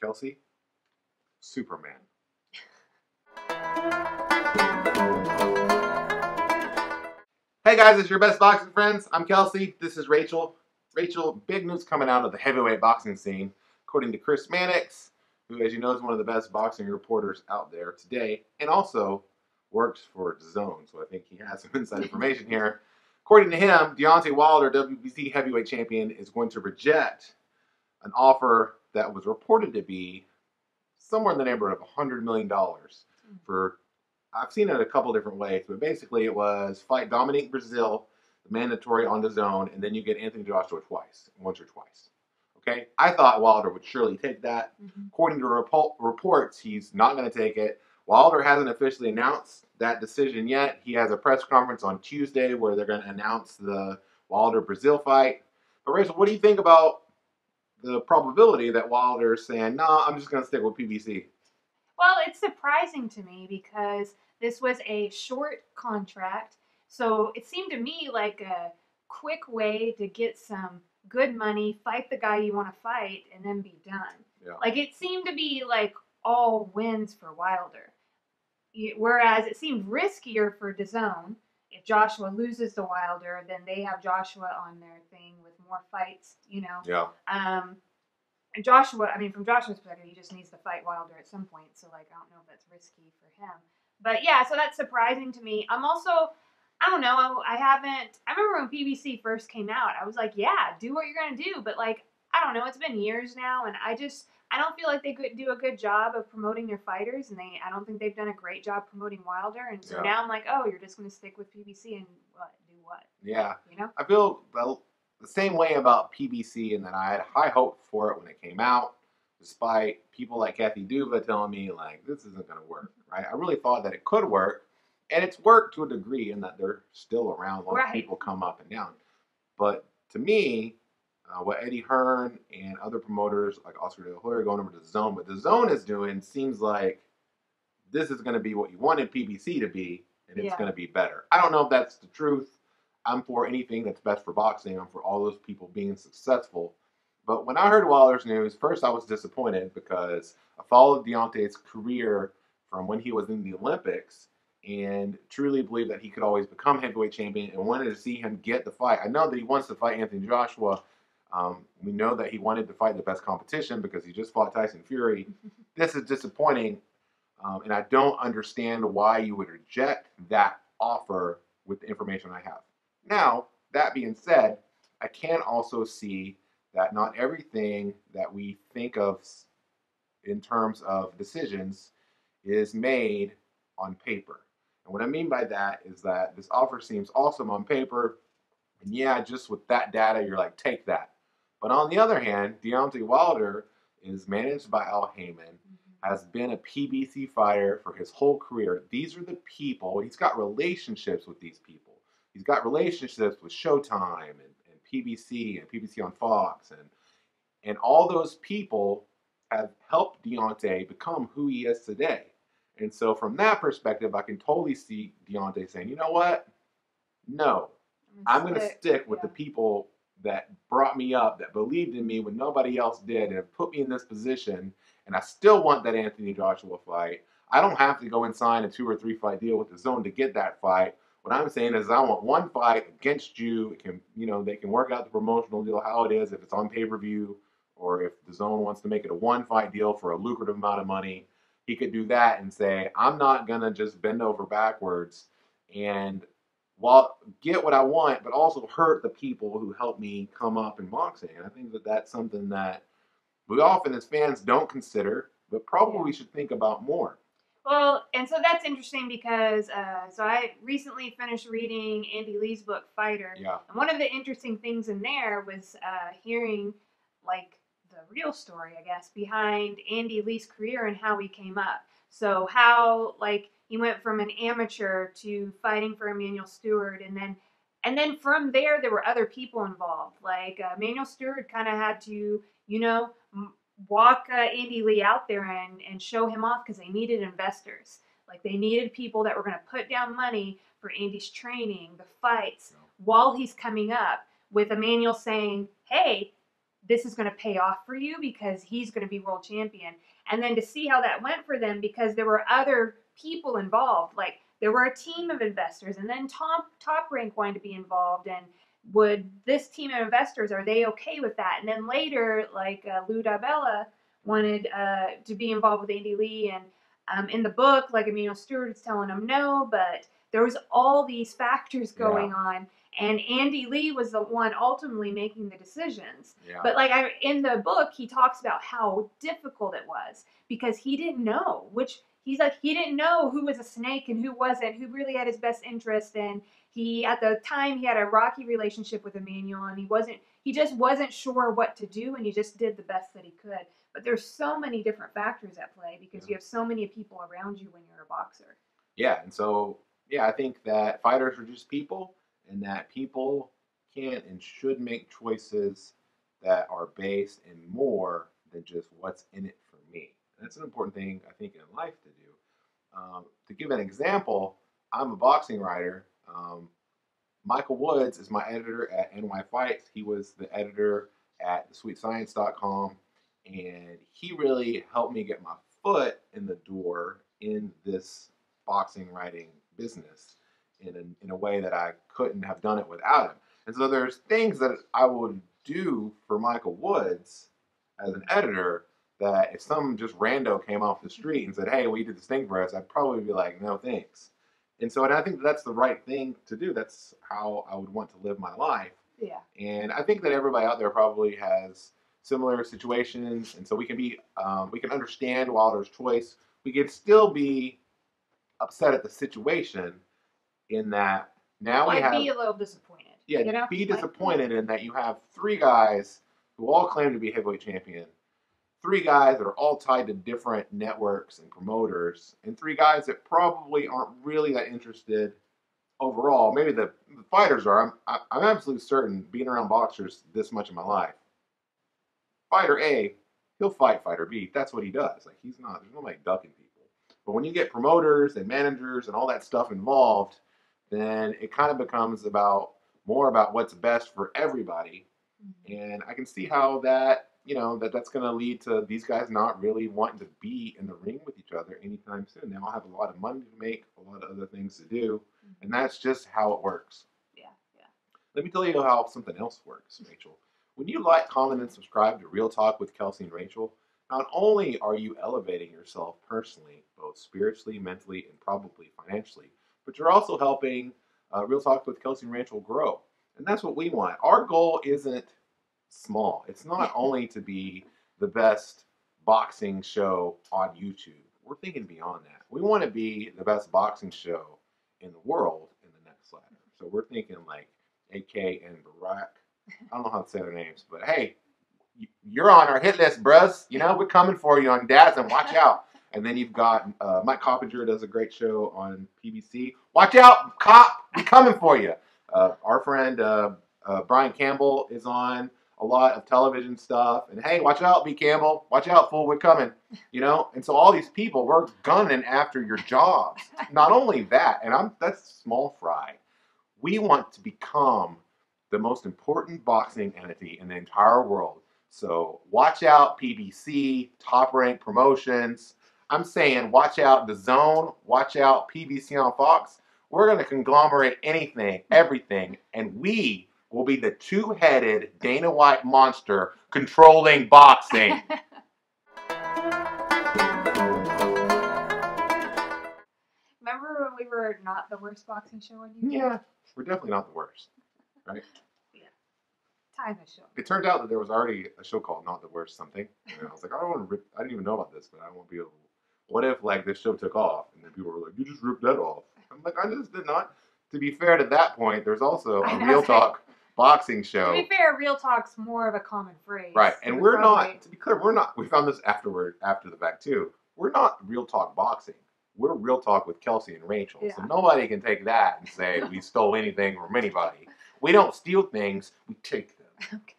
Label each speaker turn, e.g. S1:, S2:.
S1: Kelsey, Superman. Hey guys, it's your best boxing friends. I'm Kelsey. This is Rachel. Rachel, big news coming out of the heavyweight boxing scene. According to Chris Mannix, who, as you know, is one of the best boxing reporters out there today, and also works for DAZN, so I think he has some inside information here. According to him, Deontay Wilder, WBC heavyweight champion, is going to reject an offer that was reported to be somewhere in the neighborhood of $100 million for, I've seen it a couple different ways, but basically it was fight Dominique Brazil, mandatory on DAZN, and then you get Anthony Joshua once or twice. Okay, I thought Wilder would surely take that. According to reports, he's not going to take it. Wilder hasn't officially announced that decision yet. He has a press conference on Tuesday where they're going to announce the Wilder-Brazil fight. But Rachel, what do you think about the probability that Wilder is saying, "Nah, I'm just going to stick with PBC"?
S2: Well, it's surprising to me because this was a short contract. So it seemed to me like a quick way to get some good money, fight the guy you want to fight, and then be done.
S1: Yeah.
S2: Like it seemed to be like all wins for Wilder. Whereas it seemed riskier for DAZN. If Joshua loses to Wilder, then they have Joshua on their thing with more fights, you know.
S1: Yeah.
S2: And Joshua, I mean, from Joshua's perspective, he just needs to fight Wilder at some point. So, like, I don't know if that's risky for him. But, yeah, so that's surprising to me. I'm also, I don't know, I remember when PBC first came out, I was like, yeah, do what you're going to do. But, like, I don't know, it's been years now, and I don't feel like they could do a good job of promoting their fighters, and I don't think they've done a great job promoting Wilder. And so now I'm like, oh, you're just going to stick with PBC and do what?
S1: Yeah.
S2: You know?
S1: I feel the same way about PBC, in that I had high hopes for it when it came out, despite people like Kathy Duva telling me, like, this isn't going to work, right? I really thought that it could work, and it's worked to a degree in that they're still around. A lot of people come up and down. But to me, what Eddie Hearn and other promoters like Oscar De La Hoya are going over to DAZN, what DAZN is doing seems like this is going to be what you wanted PBC to be, and it's going to be better. I don't know if that's the truth. I'm for anything that's best for boxing. I'm for all those people being successful. But when I heard Wilder's news, first I was disappointed because I followed Deontay's career from when he was in the Olympics and truly believed that he could always become heavyweight champion and wanted to see him get the fight. I know that he wants to fight Anthony Joshua. We know that he wanted to fight the best competition because he just fought Tyson Fury. This is disappointing, and I don't understand why you would reject that offer with the information I have. Now, that being said, I can also see that not everything that we think of in terms of decisions is made on paper. And what I mean by that is that this offer seems awesome on paper, and yeah, just with that data, you're like, take that. But on the other hand, Deontay Wilder is managed by Al Heyman, has been a PBC fighter for his whole career. These are the people, he's got relationships with these people. He's got relationships with Showtime and PBC and PBC on Fox. And all those people have helped Deontay become who he is today. And so from that perspective, I can totally see Deontay saying, you know what? No, I'm going to stick with the people that brought me up, that believed in me when nobody else did, and have put me in this position. And I still want that Anthony Joshua fight. I don't have to go and sign a 2 or 3 fight deal with DAZN to get that fight. What I'm saying is I want one fight against you. It can, they can work out the promotional deal how it is, if it's on pay-per-view, or if DAZN wants to make it a one-fight deal for a lucrative amount of money. He could do that and say, I'm not going to just bend over backwards and get what I want, but also hurt the people who helped me come up in boxing. And I think that that's something that we often as fans don't consider, but probably should think about more.
S2: Well, and so that's interesting because so I recently finished reading Andy Lee's book, Fighter.
S1: Yeah.
S2: And one of the interesting things in there was hearing, like, the real story, I guess, behind Andy Lee's career and how he came up. So how, like, he went from an amateur to fighting for Emmanuel Stewart, and then from there were other people involved. Like Emmanuel Stewart kind of had to, walk Andy Lee out there and show him off because they needed investors. Like they needed people that were going to put down money for Andy's training, the fights, while he's coming up, with Emmanuel saying, hey, this is going to pay off for you because he's going to be world champion. And then to see how that went for them, because there were other people involved, like there were a team of investors, and then top rank wanted to be involved, and would this team of investors, are they okay with that? And then later, like Lou Dabella wanted to be involved with Andy Lee, and in the book, like Emmanuel Stewart is telling him no, but there was all these factors going on, and Andy Lee was the one ultimately making the decisions.
S1: Yeah.
S2: But like in the book, he talks about how difficult it was because he didn't know which. He's like, he didn't know who was a snake and who wasn't, who really had his best interest. And he, at the time, he had a rocky relationship with Emmanuel, and he just wasn't sure what to do, and he just did the best that he could. But there's so many different factors at play because you have so many people around you when you're a boxer.
S1: Yeah, and so, I think that fighters are just people, and that people can and should make choices that are based in more than just what's in it for me. That's an important thing, I think, in life to do. To give an example, I'm a boxing writer. Michael Woods is my editor at NY Fights. He was the editor at thesweetscience.com, and he really helped me get my foot in the door in this boxing writing business in a way that I couldn't have done it without him. And so there's things that I would do for Michael Woods as an editor that if some just rando came off the street and said, hey, we did this thing for us, I'd probably be like, no thanks. And so, and I think that's the right thing to do. That's how I would want to live my life.
S2: Yeah.
S1: And I think that everybody out there probably has similar situations, and so we can understand Wilder's choice. We can still be upset at the situation in that now we have
S2: be a little disappointed.
S1: Yeah, be disappointed in that you have three guys who all claim to be heavyweight champion. Three guys that are all tied to different networks and promoters, and three guys that probably aren't really that interested overall. Maybe the fighters are. I'm absolutely certain, being around boxers this much in my life, fighter A, he'll fight fighter B. That's what he does. Like, there's nobody ducking people. But when you get promoters and managers and all that stuff involved, then it kind of becomes more about what's best for everybody. And I can see how that, that's going to lead to these guys not really wanting to be in the ring with each other anytime soon. They all have a lot of money to make, a lot of other things to do, and that's just how it works.
S2: Yeah.
S1: Let me tell you how something else works, Rachel. When you like, comment, and subscribe to Real Talk with Kelsey and Rachel, not only are you elevating yourself personally, both spiritually, mentally, and probably financially, but you're also helping Real Talk with Kelsey and Rachel grow. And that's what we want. Our goal isn't small. It's not only to be the best boxing show on YouTube. We're thinking beyond that. We want to be the best boxing show in the world in the next ladder. So we're thinking like AK and Barack. I don't know how to say their names, but hey, you're on our hit list, bros. We're coming for you on DAZN. Watch out. And then you've got Mike Coppinger does a great show on PBC. Watch out, cop. We're coming for you. Our friend Brian Campbell is on a lot of television stuff. And hey, watch out, B. Campbell. Watch out, fool. We're coming. And so all these people, we're gunning after your jobs. Not only that, and that's small fry. We want to become the most important boxing entity in the entire world. So watch out, PBC, Top Rank Promotions. I'm saying watch out DAZN, watch out PBC on Fox. We're going to conglomerate anything, everything, and we will be the two-headed Dana White monster controlling boxing.
S2: Remember when we were not the worst boxing show on YouTube?
S1: Yeah, we're definitely not the worst, right?
S2: Yeah. Time has shown.
S1: It turned out that there was already a show called Not the Worst something. And I was like, I didn't even know about this, but I won't be able to. What if, this show took off, and then people were like, you just ripped that off. I'm like, I just did not. To be fair to that point, there's also a Real Talk boxing show.
S2: To be fair, Real Talk's more of a common phrase.
S1: Right, and we're not, to be clear, we found this after the fact too, we're not Real Talk boxing. We're Real Talk with Kelsey and Rachel. Yeah. So nobody can take that and say we stole anything from anybody. We don't steal things, we take them.
S2: Okay.